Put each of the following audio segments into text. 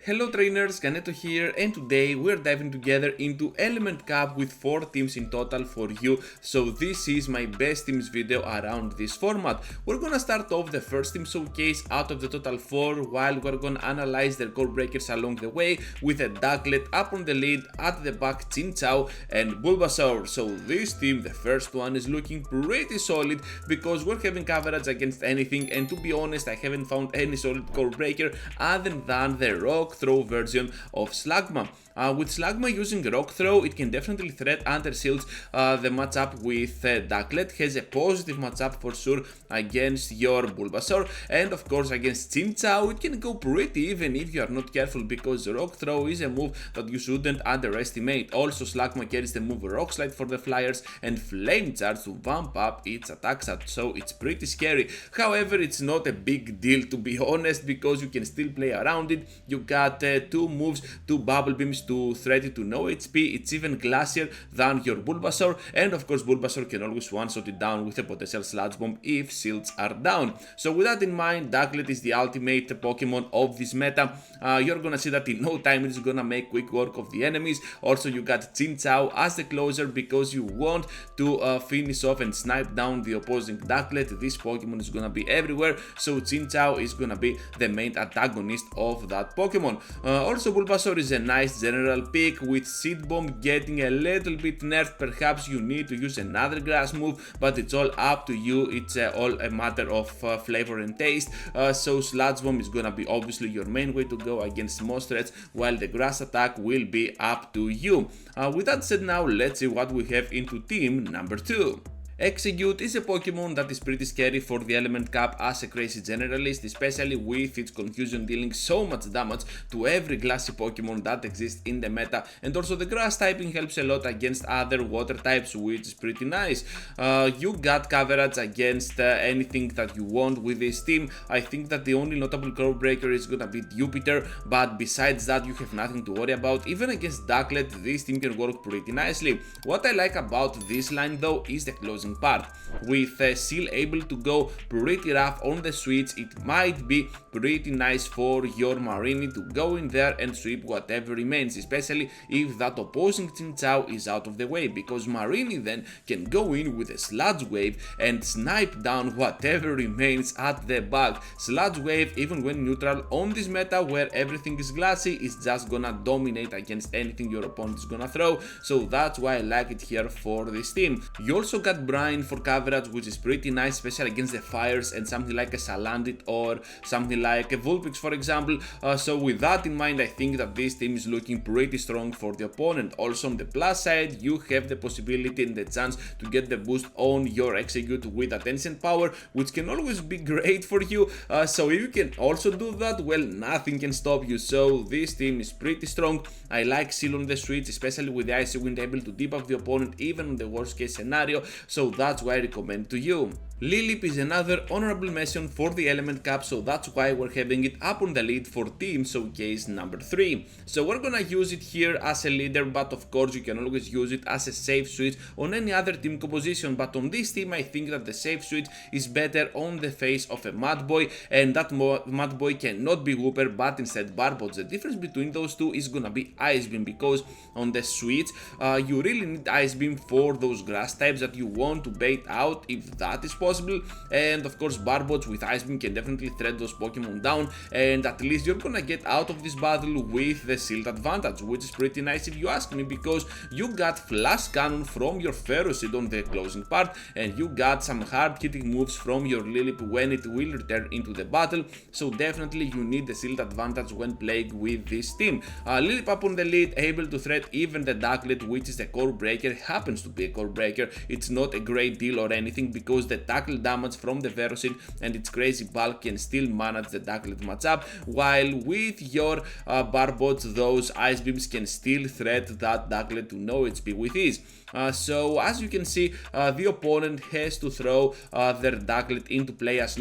Hello trainers, Ganeto here, and today we're diving together into Element Cup with 4 teams in total for you. So this is my best teams video around this format. We're gonna start off the first team showcase out of the total 4, while we're gonna analyze their core breakers along the way with a Ducklet up on the lead, at the back Chinchou and Bulbasaur. So this team, the first one, is looking pretty solid because we're having coverage against anything, and to be honest I haven't found any solid core breaker other than the Rock Throw version of Slugma. With Slugma using Rock Throw, it can definitely threat under shields the matchup with Ducklet, has a positive matchup for sure against your Bulbasaur, and of course against Chinchou it can go pretty even if you are not careful, because Rock Throw is a move that you shouldn't underestimate. Also Slugma carries the move Rock Slide for the flyers and Flame Charge to vamp up its attack stat, so it's pretty scary. However, it's not a big deal to be honest, because you can still play around it. You got 2 moves, 2 Bubble Beams to threat it to no HP. It's even glacier than your Bulbasaur, and of course Bulbasaur can always one-shot it down with a potential Sludge Bomb if shields are down. So with that in mind, Ducklet is the ultimate Pokemon of this meta. You're gonna see that in no time it's gonna make quick work of the enemies. Also you got Chinchou as the closer because you want to finish off and snipe down the opposing Ducklet. This Pokemon is gonna be everywhere, so Chinchou is gonna be the main antagonist of that Pokemon. Also Bulbasaur is a nice general pick, with Seed Bomb getting a little bit nerfed. Perhaps you need to use another grass move, but it's all up to you. It's all a matter of flavor and taste. So Sludge Bomb is gonna be obviously your main way to go against most threats, while the grass attack will be up to you. With that said, now let's see what we have into team number 2. Execute is a Pokemon that is pretty scary for the Element Cup as a crazy generalist, especially with its confusion dealing so much damage to every glassy Pokemon that exists in the meta, and also the grass typing helps a lot against other water types, which is pretty nice. You got coverage against anything that you want with this team. I think that the only notable core breaker is gonna be Jupiter, but besides that you have nothing to worry about. Even against Ducklet this team can work pretty nicely. What I like about this line though is the closing part. With Seal able to go pretty rough on the switch, it might be pretty nice for your Marini to go in there and sweep whatever remains, especially if that opposing Chinchou is out of the way, because Marini then can go in with a Sludge Wave and snipe down whatever remains at the back. Sludge Wave, even when neutral on this meta where everything is glassy, is just gonna dominate against anything your opponent is gonna throw, so that's why I like it here for this team. You also got for coverage, which is pretty nice, especially against the fires and something like a Salandit or something like a Vulpix for example. So with that in mind, I think that this team is looking pretty strong for the opponent. Also on the plus side, you have the possibility and the chance to get the boost on your Execute with Attention Power, which can always be great for you. So if you can also do that, well, nothing can stop you. So this team is pretty strong. I like Seal on the switch, especially with the Icy Wind able to debuff the opponent even in the worst case scenario, so that's why I recommend to you. Lilip is another honorable mention for the Element Cup, so that's why we're having it up on the lead for team showcase number 3. So we're gonna use it here as a leader, but of course you can always use it as a safe switch on any other team composition, but on this team I think that the safe switch is better on the face of a Mud Boy, and that Mud Boy cannot be Whooper but instead Barbots. The difference between those two is gonna be Ice Beam, because on the switch you really need Ice Beam for those grass types that you want to bait out, if that is possible, and of course Barbots with Ice Beam can definitely thread those Pokemon down, and at least you're gonna get out of this battle with the shield advantage, which is pretty nice if you ask me, because you got Flash Cannon from your Ferocid on the closing part, and you got some hard hitting moves from your Lilip when it will return into the battle, so definitely you need the shield advantage when playing with this team. Lilip up on the lead, able to threat even the Ducklet, which is the core breaker, happens to be a core breaker. It's not a great deal or anything, because the tackle damage from the Ferocid and its crazy bulk can still manage the Ducklet matchup, while with your Barbots those Ice Beams can still threat that Ducklet to no HP with ease. So as you can see, the opponent has to throw their Ducklet into play as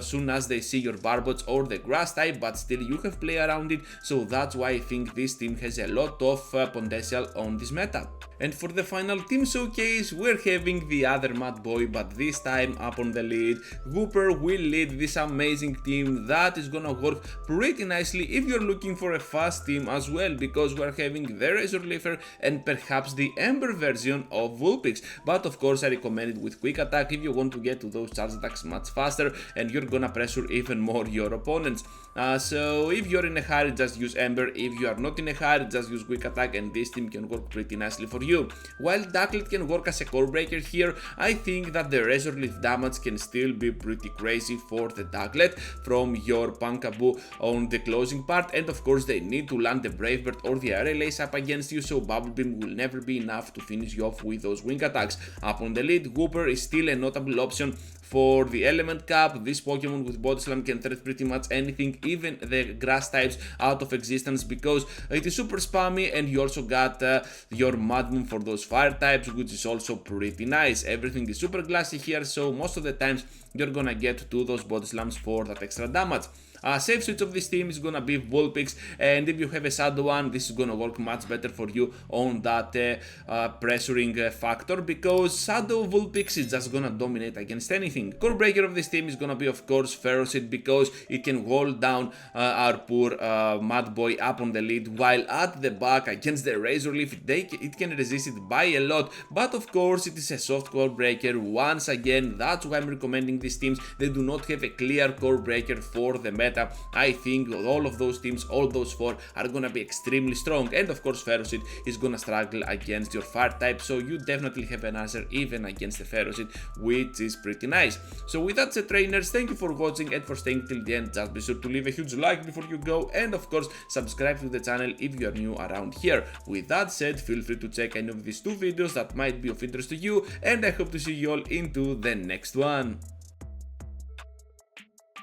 soon as they see your Barbots or the grass type, but still you have play around it, so that's why I think this team has a lot of potential on this meta. And for the final team showcase, we're having the other Mad Boy, but this time up on the lead. Whooper will lead this amazing team that is gonna work pretty nicely if you're looking for a fast team as well, because we're having the Razor Leafer and perhaps the Ember version of Vulpix. But of course I recommend it with quick attack if you want to get to those charge attacks much faster and you're gonna pressure even more your opponents. So if you're in a hurry, just use Ember. If you are not in a hurry, just use quick attack and this team can work pretty nicely for you. While Ducklet can work as a core breaker here, I think that the Razor Leaf damage can still be pretty crazy for the Ducklet from your Punkaboo on the closing part, and of course they need to land the Brave Bird or the Array Lace up against you, so Bubble Beam will never be enough to finish you off with those wing attacks. Up on the lead, Whooper is still a notable option for the Element Cap. This Pokemon with Body Slam can threat pretty much anything, even the grass types, out of existence, because it is super spammy, and you also got your Mudmoon for those fire types, which is also pretty nice. Everything is super glassy here, so most of the times you're gonna get to those Body Slams for that extra damage. Safe switch of this team is gonna be Vulpix, and if you have a Shadow one, this is gonna work much better for you on that pressuring factor, because Shadow Vulpix is just gonna dominate against anything. Core breaker of this team is gonna be of course Ferocid, because it can hold down our poor Mad Boy up on the lead, while at the back against the Razor Leaf it can resist it by a lot, but of course it is a soft core breaker. Once again, that's why I'm recommending these teams. They do not have a clear core breaker for the meta. I think all of those teams, all those four, are gonna be extremely strong, and of course Ferocid is gonna struggle against your fire type, so you definitely have an answer even against the Ferocid, which is pretty nice. So with that said, trainers, thank you for watching and for staying till the end. Just be sure to leave a huge like before you go, and of course subscribe to the channel if you are new around here. With that said, feel free to check any of these two videos that might be of interest to you, and I hope to see you all into the next one.